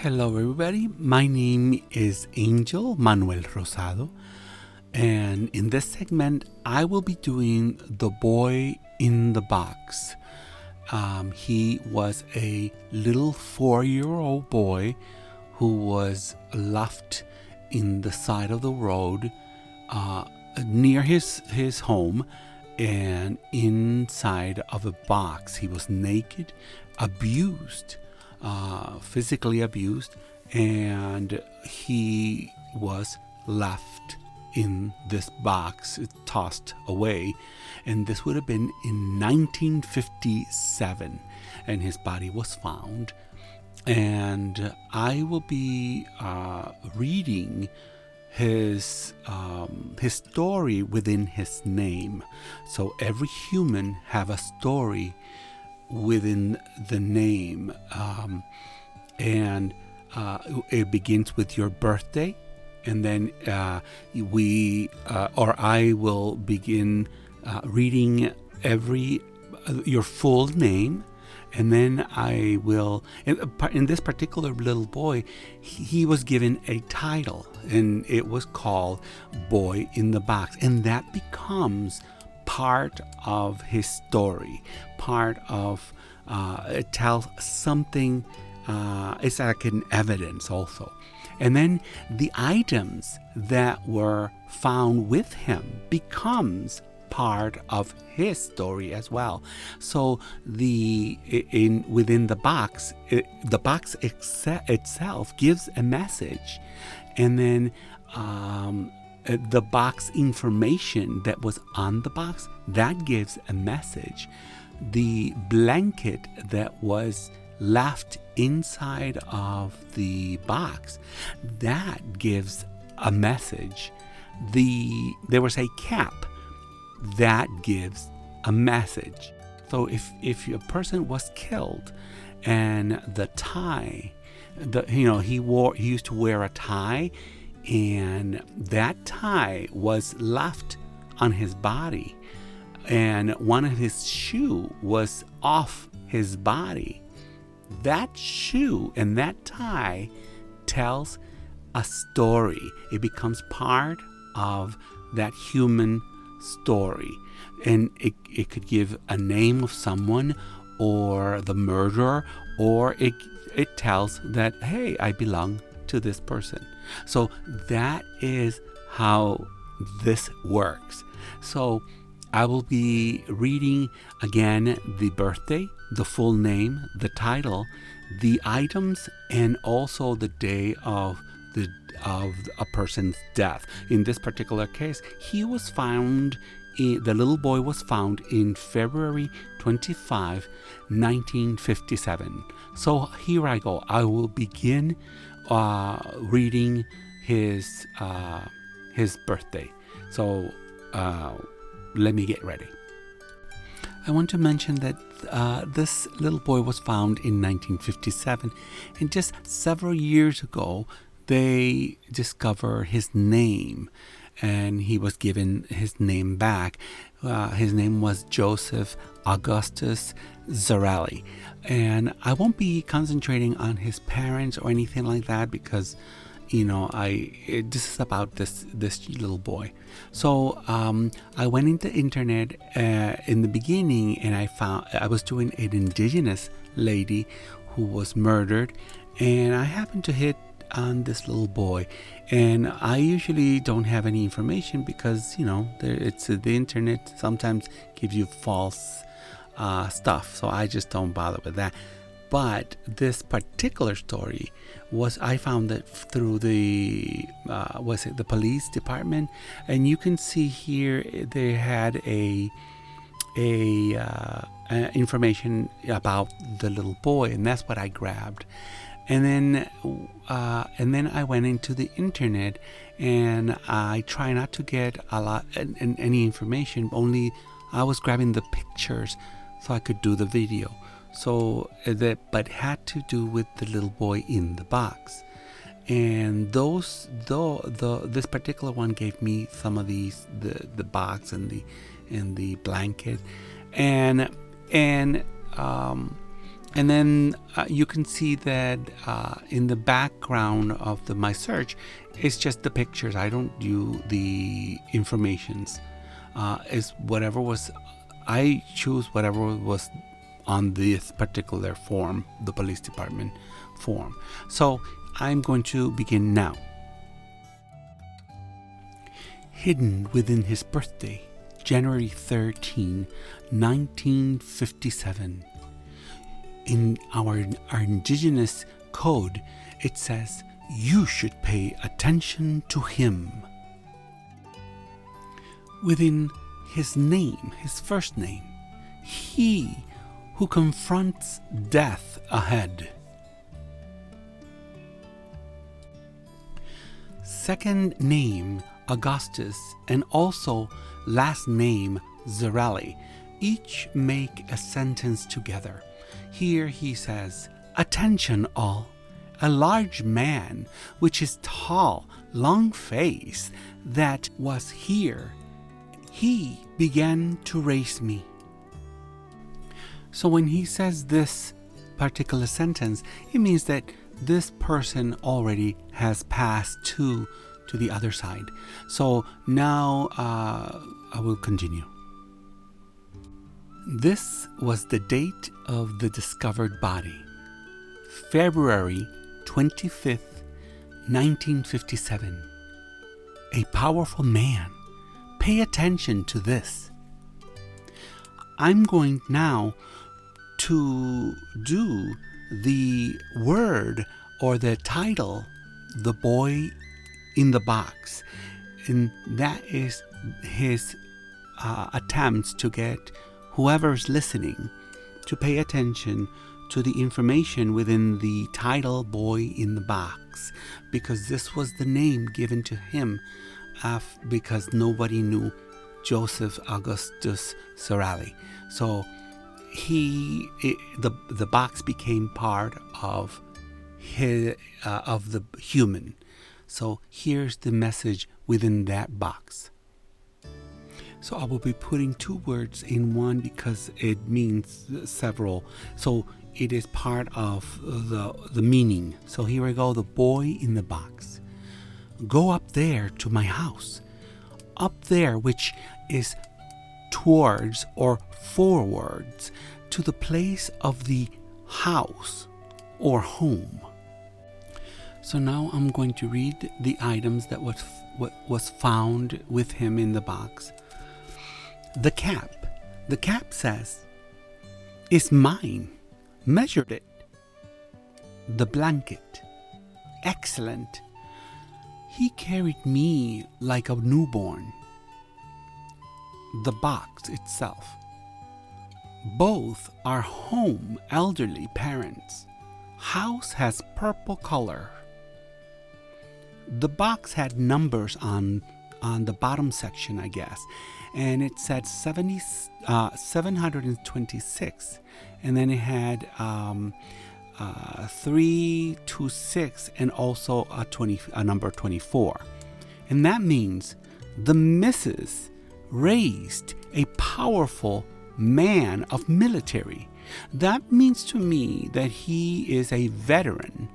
Hello, everybody. My name is Angel Manuel Rosado, and in this segment, I will be doing The Boy in the Box. He was a little 4-year-old boy who was left in the side of the road near his home, and inside of a box. He was naked, abused. Physically abused, and he was left in this box, tossed away, and this would have been in 1957, and his body was found. And I will be reading his story within his name. So every human have a story within the name, and it begins with your birthday, and then I will begin reading your full name, and then I will. In this particular little boy, he was given a title, and it was called "Boy in the Box," and that becomes part of his story, part of it tells something. It's like an evidence also. And then the items that were found with him becomes part of his story as well. So within the box, the box itself gives a message, and then the box information that was on the box, that gives a message. The blanket that was left inside of the box, that gives a message. There was a cap that gives a message. So if a person was killed and the tie, he used to wear a tie, and that tie was left on his body, and one of his shoe was off his body. That shoe and that tie tells a story. It becomes part of that human story, and it could give a name of someone or the murderer, or it tells that, hey, I belong to this person. So that is how this works. So I will be reading again the birthday, the full name, the title, the items, and also the day of a person's death. In this particular case, the little boy was found in February 25, 1957. So here I go. I will begin reading his birthday. So let me get ready. I want to mention that this little boy was found in 1957, and just several years ago they discovered his name, and he was given his name back. His name was Joseph Augustus Zarelli, and I won't be concentrating on his parents or anything like that, because this is about this little boy. So I went into internet in the beginning, and I was doing an indigenous lady who was murdered, and I happened to hit on this little boy. And I usually don't have any information because the internet sometimes gives you false stuff, so I just don't bother with that. But this particular story I found it through the police department, and you can see here they had information about the little boy, and that's what I grabbed. And then I went into the internet, and I try not to get any information. Only I was grabbing the pictures so I could do the video. So but had to do with the little boy in the box, and this particular one gave me some of these, the box and the blanket, and And then you can see that in the background of my search, it's just the pictures. I don't do the informations. It's whatever was, I choose whatever was on this particular form, the police department form. So I'm going to begin now. Hidden within his birthday, January 13, 1957. In our Indigenous code, it says, you should pay attention to him. Within his name, his first name, he who confronts death ahead. Second name, Augustus, and also last name, Zarelli, each make a sentence together. Here he says, attention all, a large man, which is tall, long-faced, that was here. He began to raise me. So when he says this particular sentence, it means that this person already has passed to the other side. So now I will continue. This was the date of the discovered body, February 25th, 1957. A powerful man. Pay attention to this. I'm going now to do the word or the title, The Boy in the Box. And that is his attempts to get whoever's listening to pay attention to the information within the title Boy in the Box, because this was the name given to him because nobody knew Joseph Augustus Zarelli. So the box became part of the human. So here's the message within that box. So I will be putting two words in one because it means several. So it is part of the meaning. So here we go, the boy in the box. Go up there to my house. Up there, which is towards or forwards to the place of the house or home. So now I'm going to read the items that was found with him in the box. The cap. The cap says, "It's mine. Measured it." The blanket. Excellent. He carried me like a newborn. The box itself. Both are home elderly parents. House has purple color. The box had numbers on the bottom section, I guess, and it said 726, and then it had 326 and also a number 24. And that means the missus raised a powerful man of military. That means to me that he is a veteran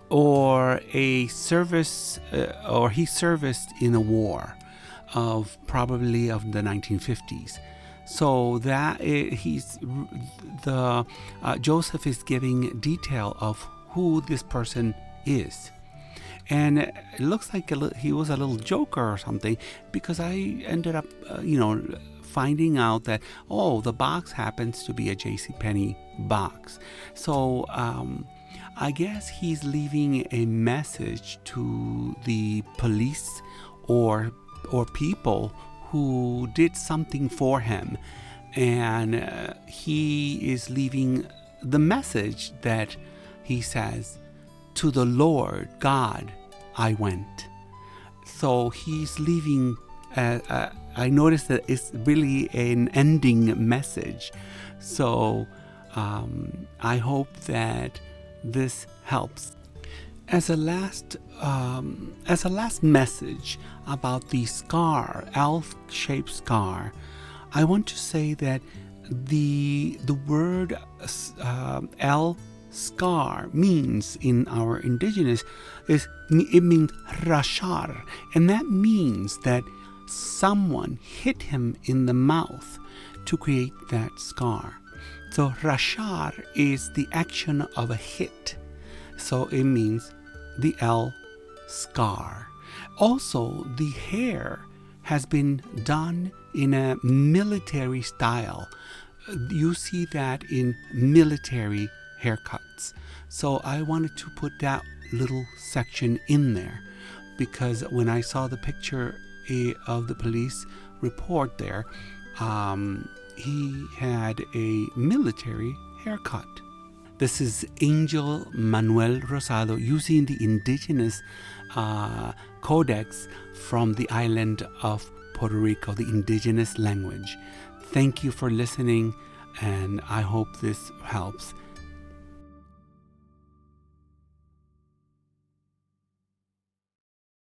or a service, or he serviced in a war of probably of the 1950s. So that Joseph is giving detail of who this person is. And it looks like he was a little joker or something, because I ended up, finding out that, the box happens to be a JCPenney box. So I guess he's leaving a message to the police or people who did something for him, and he is leaving the message that he says, "To the Lord God I went." So he's leaving. I noticed that it's really an ending message. So I hope that this helps. As a last message about the scar, elf-shaped scar, I want to say that the word El scar means in our indigenous it means rashar, and that means that someone hit him in the mouth to create that scar. So rashar is the action of a hit, so it means the El scar. Also, the hair has been done in a military style. You see that in military haircuts. So I wanted to put that little section in there because when I saw the picture of the police report there, he had a military haircut. This is Angel Manuel Rosado using the indigenous codex from the island of Puerto Rico, the indigenous language. Thank you for listening, and I hope this helps.